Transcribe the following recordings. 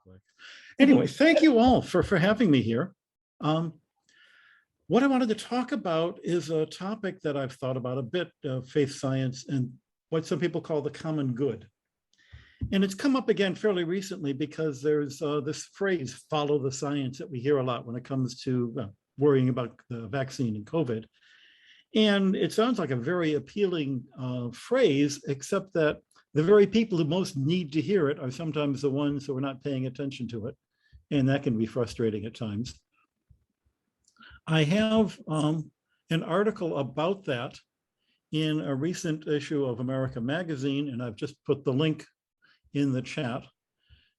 quick. Anyway, thank you all for having me here. Um, what I wanted to talk about is a topic that I've thought about a bit, faith science and what some people call the common good. And it's come up again fairly recently because there's this phrase, follow the science, that we hear a lot when it comes to worrying about the vaccine and COVID. And it sounds like a very appealing phrase, except that the very people who most need to hear it are sometimes the ones who are not paying attention to it. And that can be frustrating at times. I have an article about that in a recent issue of America Magazine, and I've just put the link in the chat.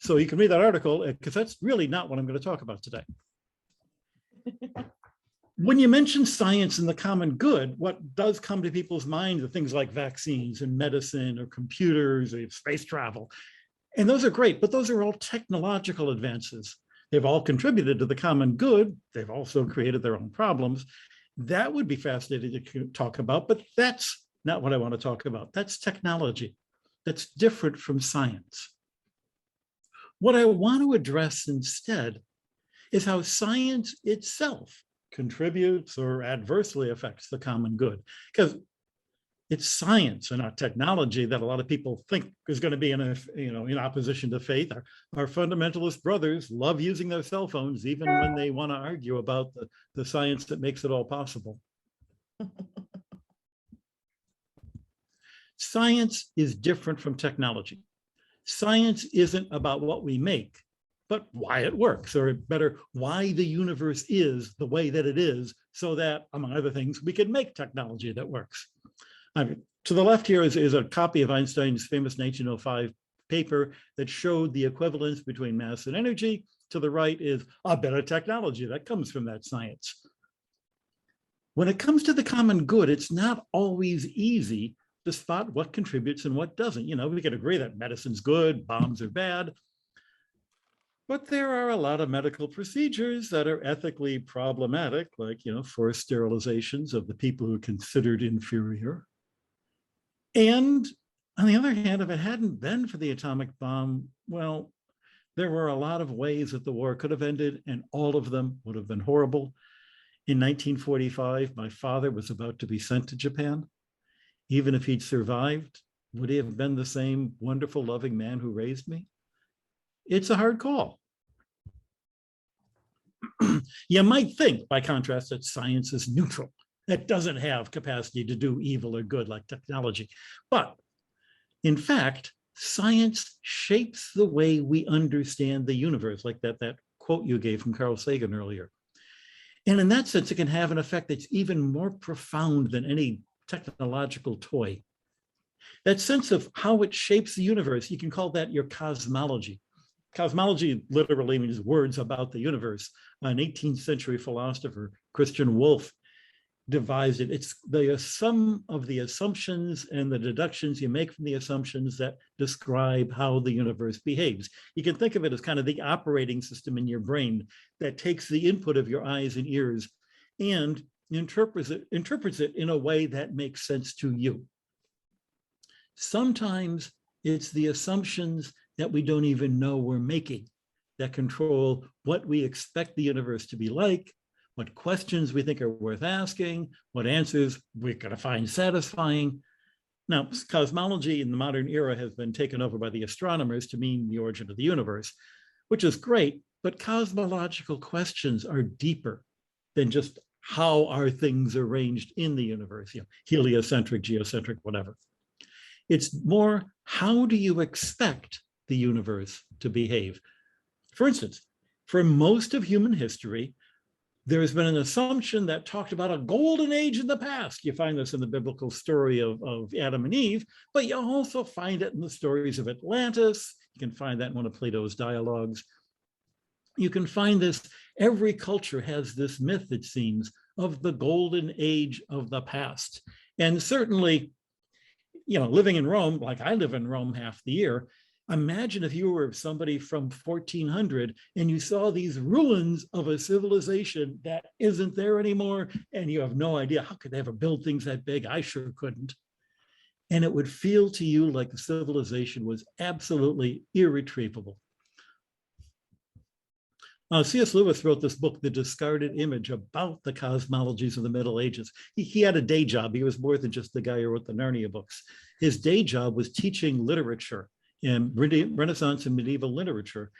So you can read that article, because that's really not what I'm going to talk about today. When you mention science and the common good, what does come to people's minds are things like vaccines and medicine or computers or space travel. And those are great, but those are all technological advances. They've all contributed to the common good. They've also created their own problems. That would be fascinating to talk about, but that's not what I want to talk about. That's technology. That's different from science. What I want to address instead is how science itself contributes or adversely affects the common good, because it's science and not technology that a lot of people think is going to be in opposition to faith. Our fundamentalist brothers love using their cell phones even when they want to argue about the science that makes it all possible. Science is different from technology. Science isn't about what we make, but why it works, or better, why the universe is the way that it is, so that, among other things, we can make technology that works. To the left here is a copy of Einstein's famous 1905 paper that showed the equivalence between mass and energy. To the right is a better technology that comes from that science. When it comes to the common good, it's not always easy to spot what contributes and what doesn't. We can agree that medicine's good, bombs are bad, but there are a lot of medical procedures that are ethically problematic, like, forced sterilizations of the people who are considered inferior. And on the other hand, if it hadn't been for the atomic bomb, well, there were a lot of ways that the war could have ended, and all of them would have been horrible. In 1945, my father was about to be sent to Japan. Even if he'd survived, would he have been the same wonderful, loving man who raised me? It's a hard call. You might think, by contrast, that science is neutral. That doesn't have capacity to do evil or good like technology. But in fact, science shapes the way we understand the universe, like that quote you gave from Carl Sagan earlier. And in that sense, it can have an effect that's even more profound than any technological toy. That sense of how it shapes the universe, you can call that your cosmology. Cosmology literally means words about the universe. An 18th century philosopher, Christian Wolff, devised it. It's the sum of the assumptions and the deductions you make from the assumptions that describe how the universe behaves. You can think of it as kind of the operating system in your brain that takes the input of your eyes and ears and interprets it in a way that makes sense to you. Sometimes it's the assumptions that we don't even know we're making that control what we expect the universe to be like, what questions we think are worth asking, what answers we're going to find satisfying. Now, cosmology in the modern era has been taken over by the astronomers to mean the origin of the universe, which is great, but cosmological questions are deeper than just how are things arranged in the universe, heliocentric, geocentric, whatever. It's more, how do you expect the universe to behave? For instance, for most of human history, there's been an assumption that talked about a golden age in the past. You find this in the biblical story of Adam and Eve, but you also find it in the stories of Atlantis. You can find that in one of Plato's dialogues. You can find this, every culture has this myth, it seems, of the golden age of the past. And certainly, living in Rome, like I live in Rome half the year, imagine if you were somebody from 1400 and you saw these ruins of a civilization that isn't there anymore, and you have no idea, how could they ever build things that big? I sure couldn't. And it would feel to you like the civilization was absolutely irretrievable. C.S. Lewis wrote this book, The Discarded Image, about the cosmologies of the Middle Ages. He had a day job. He was more than just the guy who wrote the Narnia books. His day job was teaching literature in Renaissance and medieval literature.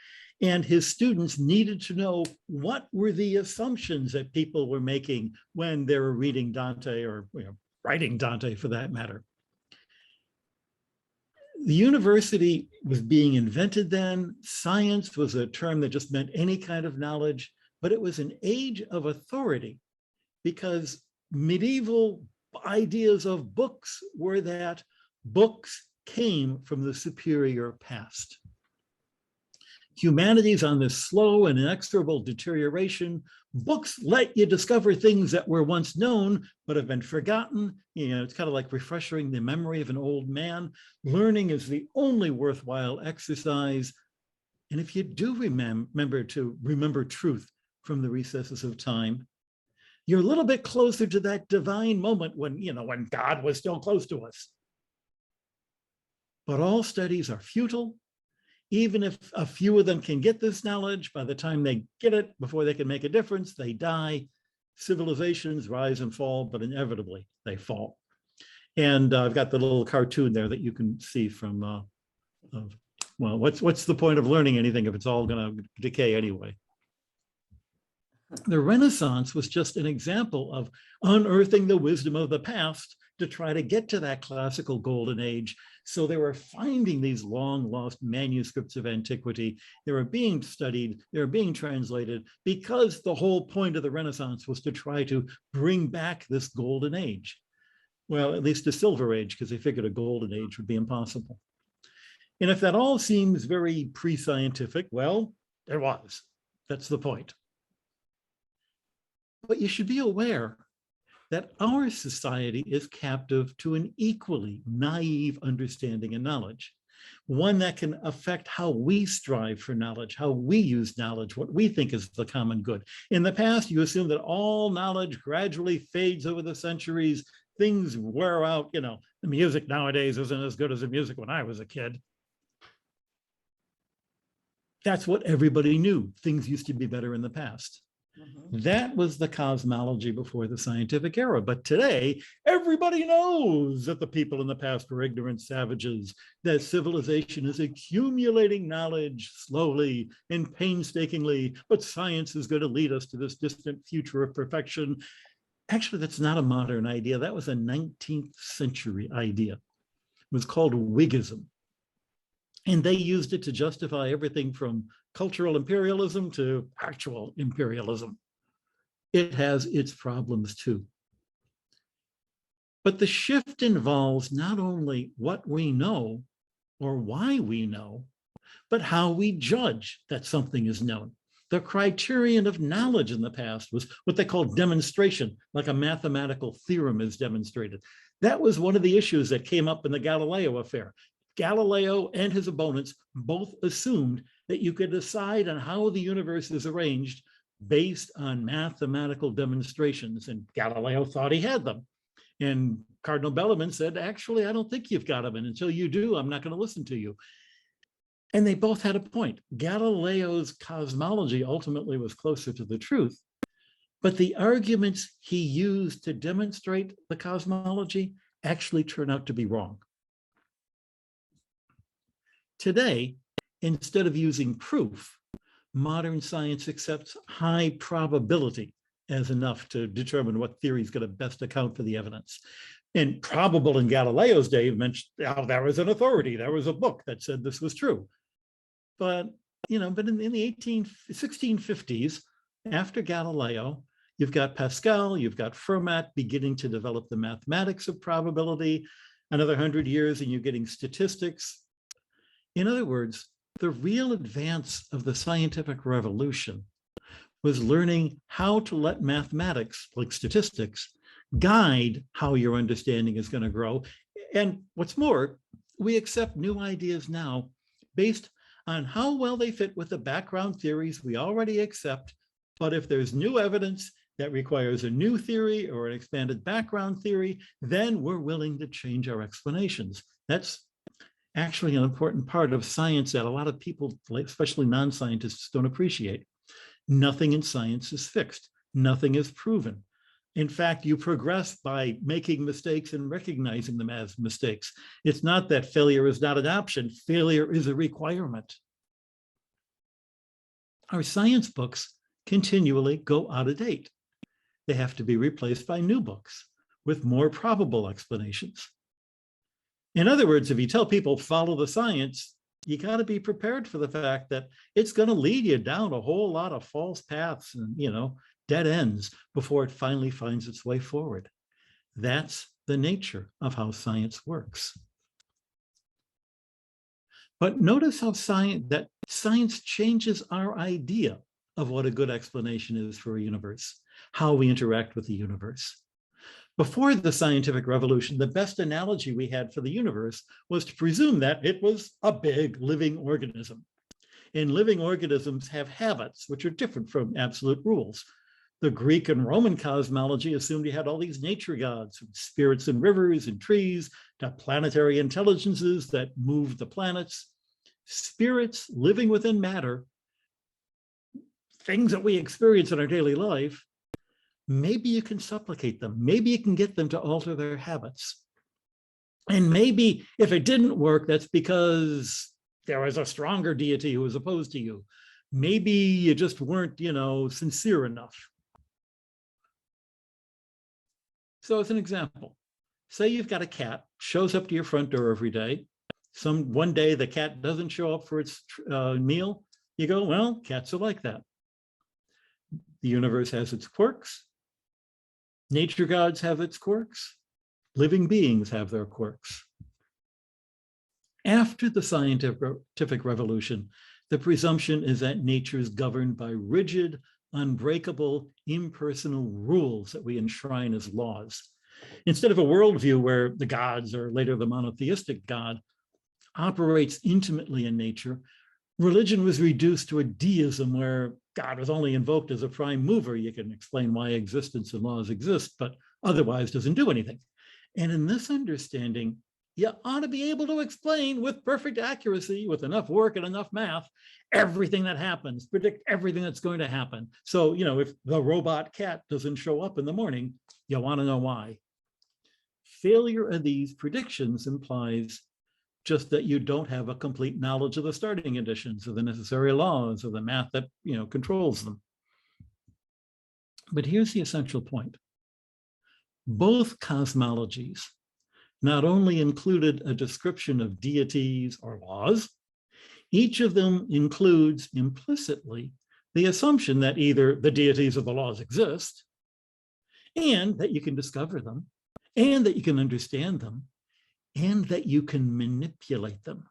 And his students needed to know what were the assumptions that people were making when they were reading Dante or writing Dante for that matter. The university was being invented then. Science was a term that just meant any kind of knowledge, but it was an age of authority because medieval ideas of books were that books came from the superior past. Humanity's on this slow and inexorable deterioration. Books let you discover things that were once known, but have been forgotten. It's kind of like refreshing the memory of an old man. Learning is the only worthwhile exercise. And if you do remember truth from the recesses of time, you're a little bit closer to that divine moment when God was still close to us. But all studies are futile. Even if a few of them can get this knowledge, by the time they get it, before they can make a difference, they die. Civilizations rise and fall, but inevitably they fall. And I've got the little cartoon there that you can see from, well, what's the point of learning anything if it's all going to decay anyway? The Renaissance was just an example of unearthing the wisdom of the past to try to get to that classical golden age. So they were finding these long lost manuscripts of antiquity. They were being studied, they were being translated, because the whole point of the Renaissance was to try to bring back this golden age. Well, at least a silver age, because they figured a golden age would be impossible. And if that all seems very pre-scientific, well, it was. That's the point. But you should be aware that our society is captive to an equally naive understanding and knowledge, one that can affect how we strive for knowledge, how we use knowledge, what we think is the common good. In the past, you assume that all knowledge gradually fades over the centuries, things wear out, the music nowadays isn't as good as the music when I was a kid. That's what everybody knew. Things used to be better in the past. That was the cosmology before the scientific era. But today, everybody knows that the people in the past were ignorant savages, that civilization is accumulating knowledge slowly and painstakingly, but science is going to lead us to this distant future of perfection. Actually, that's not a modern idea. That was a 19th century idea. It was called Whiggism. And they used it to justify everything from cultural imperialism to actual imperialism. It has its problems too. But the shift involves not only what we know or why we know, but how we judge that something is known. The criterion of knowledge in the past was what they called demonstration, like a mathematical theorem is demonstrated. That was one of the issues that came up in the Galileo affair. Galileo and his opponents both assumed that you could decide on how the universe is arranged based on mathematical demonstrations, and Galileo thought he had them. And Cardinal Bellarmine said, actually, I don't think you've got them, and until you do, I'm not going to listen to you. And they both had a point. Galileo's cosmology ultimately was closer to the truth, but the arguments he used to demonstrate the cosmology actually turned out to be wrong. Today, instead of using proof, modern science accepts high probability as enough to determine what theory is going to best account for the evidence. And probable in Galileo's day meant there was an authority, there was a book that said this was true. But in the 1650s, after Galileo, you've got Pascal, you've got Fermat beginning to develop the mathematics of probability. Another 100 years and you're getting statistics. In other words, the real advance of the scientific revolution was learning how to let mathematics, like statistics, guide how your understanding is going to grow. And what's more, we accept new ideas now based on how well they fit with the background theories we already accept. But if there's new evidence that requires a new theory or an expanded background theory, then we're willing to change our explanations. That's actually an important part of science that a lot of people, especially non-scientists, don't appreciate. Nothing in science is fixed. Nothing is proven. In fact, you progress by making mistakes and recognizing them as mistakes. It's not that failure is not an option. Failure is a requirement. Our science books continually go out of date. They have to be replaced by new books with more probable explanations. In other words, if you tell people follow the science, you got to be prepared for the fact that it's going to lead you down a whole lot of false paths and, dead ends before it finally finds its way forward. That's the nature of how science works. But notice how science changes our idea of what a good explanation is for a universe, how we interact with the universe. Before the scientific revolution, the best analogy we had for the universe was to presume that it was a big living organism. And living organisms have habits, which are different from absolute rules. The Greek and Roman cosmology assumed you had all these nature gods, from spirits in rivers and trees, to planetary intelligences that move the planets. Spirits living within matter, things that we experience in our daily life, maybe you can supplicate them. Maybe you can get them to alter their habits. And maybe if it didn't work, that's because there was a stronger deity who was opposed to you. Maybe you just weren't, sincere enough. So as an example, say you've got a cat, shows up to your front door every day. One day the cat doesn't show up for its meal. You go, well, cats are like that. The universe has its quirks. Nature gods have its quirks. Living beings have their quirks. After the scientific revolution, the presumption is that nature is governed by rigid, unbreakable, impersonal rules that we enshrine as laws. Instead of a worldview where the gods, or later the monotheistic God, operates intimately in nature, religion was reduced to a deism where God was only invoked as a prime mover. You can explain why existence and laws exist, but otherwise doesn't do anything. And in this understanding, you ought to be able to explain with perfect accuracy, with enough work and enough math, everything that happens, predict everything that's going to happen. So, if the robot cat doesn't show up in the morning, you want to know why. Failure of these predictions implies just that you don't have a complete knowledge of the starting conditions, of the necessary laws, of the math that controls them. But here's the essential point. Both cosmologies not only included a description of deities or laws, each of them includes implicitly the assumption that either the deities or the laws exist, and that you can discover them, and that you can understand them, and that you can manipulate them.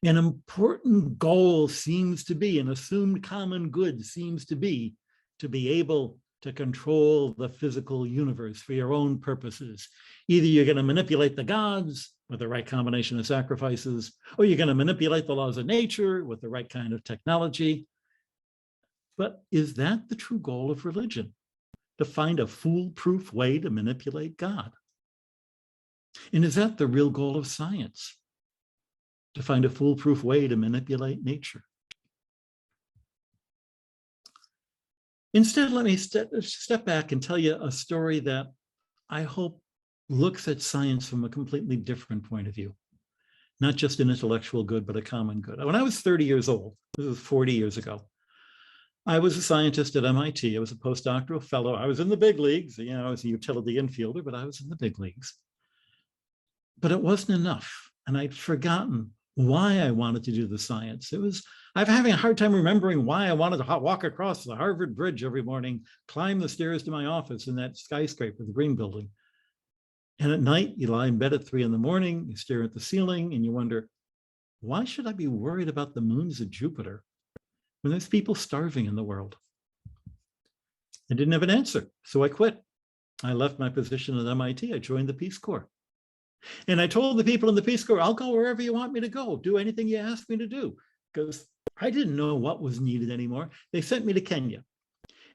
An important goal seems to be, an assumed common good seems to be able to control the physical universe for your own purposes. Either you're going to manipulate the gods with the right combination of sacrifices, or you're going to manipulate the laws of nature with the right kind of technology. But is that the true goal of religion? To find a foolproof way to manipulate God? And is that the real goal of science? To find a foolproof way to manipulate nature? Instead, let me step back and tell you a story that I hope looks at science from a completely different point of view. Not just an intellectual good, but a common good. When I was 30 years old, this was 40 years ago, I was a scientist at MIT. I was a postdoctoral fellow. I was in the big leagues. I was a utility infielder, but I was in the big leagues. But it wasn't enough. And I'd forgotten why I wanted to do the science. I'm having a hard time remembering why I wanted to walk across the Harvard Bridge every morning, climb the stairs to my office in that skyscraper, the Green Building. And at night, you lie in bed at 3 a.m, you stare at the ceiling and you wonder, why should I be worried about the moons of Jupiter when there's people starving in the world? I didn't have an answer, so I quit. I left my position at MIT. I joined the Peace Corps. And I told the people in the Peace Corps, I'll go wherever you want me to go, do anything you ask me to do, because I didn't know what was needed anymore. They sent me to Kenya.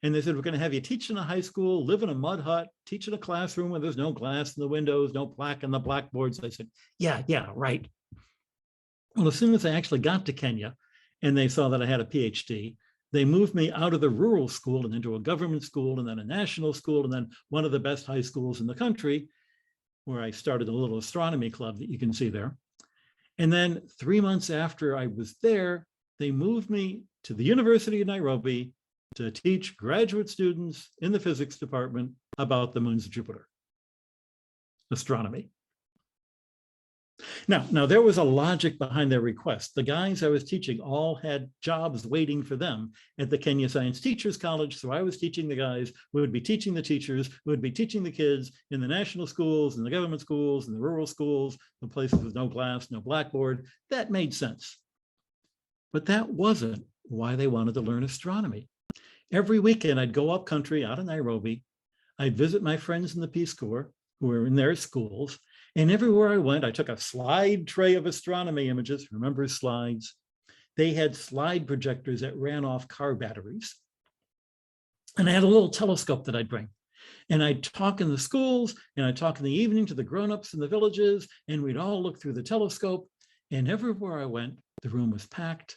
And they said, we're going to have you teach in a high school, live in a mud hut, teach in a classroom where there's no glass in the windows, no plaque on the blackboards. I said, yeah, right. Well, as soon as I actually got to Kenya and they saw that I had a PhD, They moved me out of the rural school and into a government school and then a national school and then one of the best high schools in the country, where I started a little astronomy club that you can see there. And then 3 months after I was there, they moved me to the University of Nairobi to teach graduate students in the physics department about the moons of Jupiter, astronomy. Now there was a logic behind their request. The guys I was teaching all had jobs waiting for them at the Kenya Science Teachers College. So I was teaching the guys who would be teaching the teachers, who would be teaching the kids in the national schools, in the government schools, in the rural schools, the places with no glass, no blackboard. That made sense. But that wasn't why they wanted to learn astronomy. Every weekend I'd go up country out of Nairobi. I'd visit my friends in the Peace Corps who were in their schools. And everywhere I went, I took a slide tray of astronomy images. Remember slides? They had slide projectors that ran off car batteries. And I had a little telescope that I'd bring. And I'd talk in the schools, and I'd talk in the evening to the grown-ups in the villages, and we'd all look through the telescope. And everywhere I went, the room was packed,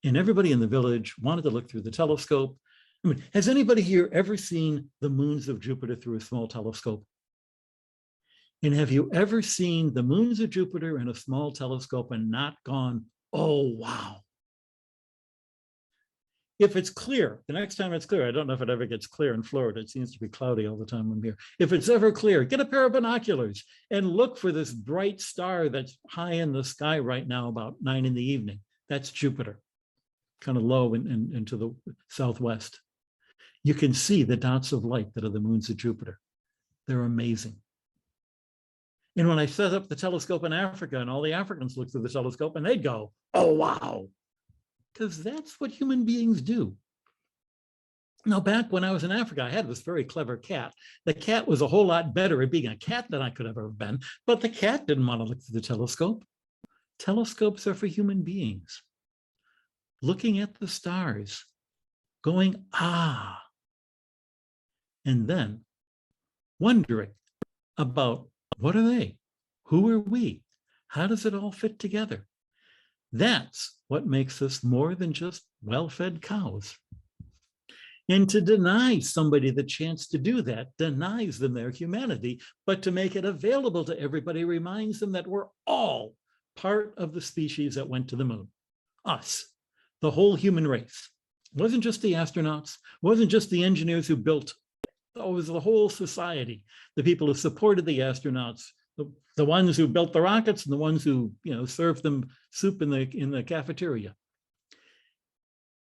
and everybody in the village wanted to look through the telescope. I mean, has anybody here ever seen the moons of Jupiter through a small telescope? And have you ever seen the moons of Jupiter in a small telescope and not gone, oh, wow? If it's clear, the next time it's clear, I don't know if it ever gets clear in Florida. It seems to be cloudy all the time when I'm here. If it's ever clear, get a pair of binoculars and look for this bright star that's high in the sky right now, about 9 in the evening. That's Jupiter, kind of low into the southwest. You can see the dots of light that are the moons of Jupiter. They're amazing. And when I set up the telescope in Africa and all the Africans look through the telescope and they'd go, oh, wow, because that's what human beings do. Now, back when I was in Africa, I had this very clever cat. The cat was a whole lot better at being a cat than I could have ever been, but the cat didn't want to look through the telescope. Telescopes are for human beings. Looking at the stars, going, ah, and then wondering about what are they? Who are we? How does it all fit together? That's what makes us more than just well-fed cows. And to deny somebody the chance to do that denies them their humanity, but to make it available to everybody reminds them that we're all part of the species that went to the moon. Us, the whole human race. It wasn't just the astronauts, it wasn't just the engineers who built. It was the whole society, the people who supported the astronauts, the ones who built the rockets and the ones who, served them soup in the cafeteria.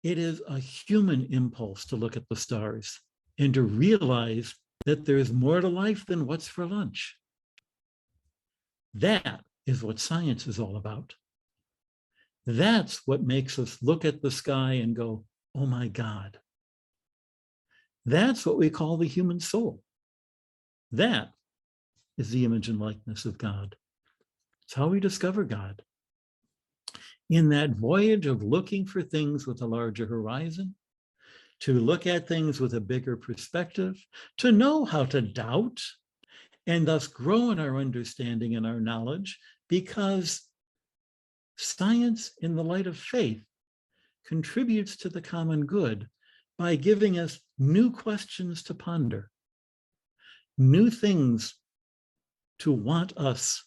It is a human impulse to look at the stars and to realize that there's more to life than what's for lunch. That is what science is all about. That's what makes us look at the sky and go, oh my God. That's what we call the human soul. That is the image and likeness of God. It's how we discover God. In that voyage of looking for things with a larger horizon, to look at things with a bigger perspective, to know how to doubt, and thus grow in our understanding and our knowledge, because science in the light of faith contributes to the common good by giving us new questions to ponder, new things to want us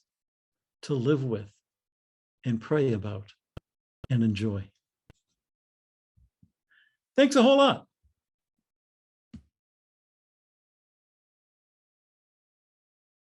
to live with and pray about and enjoy. Thanks a whole lot.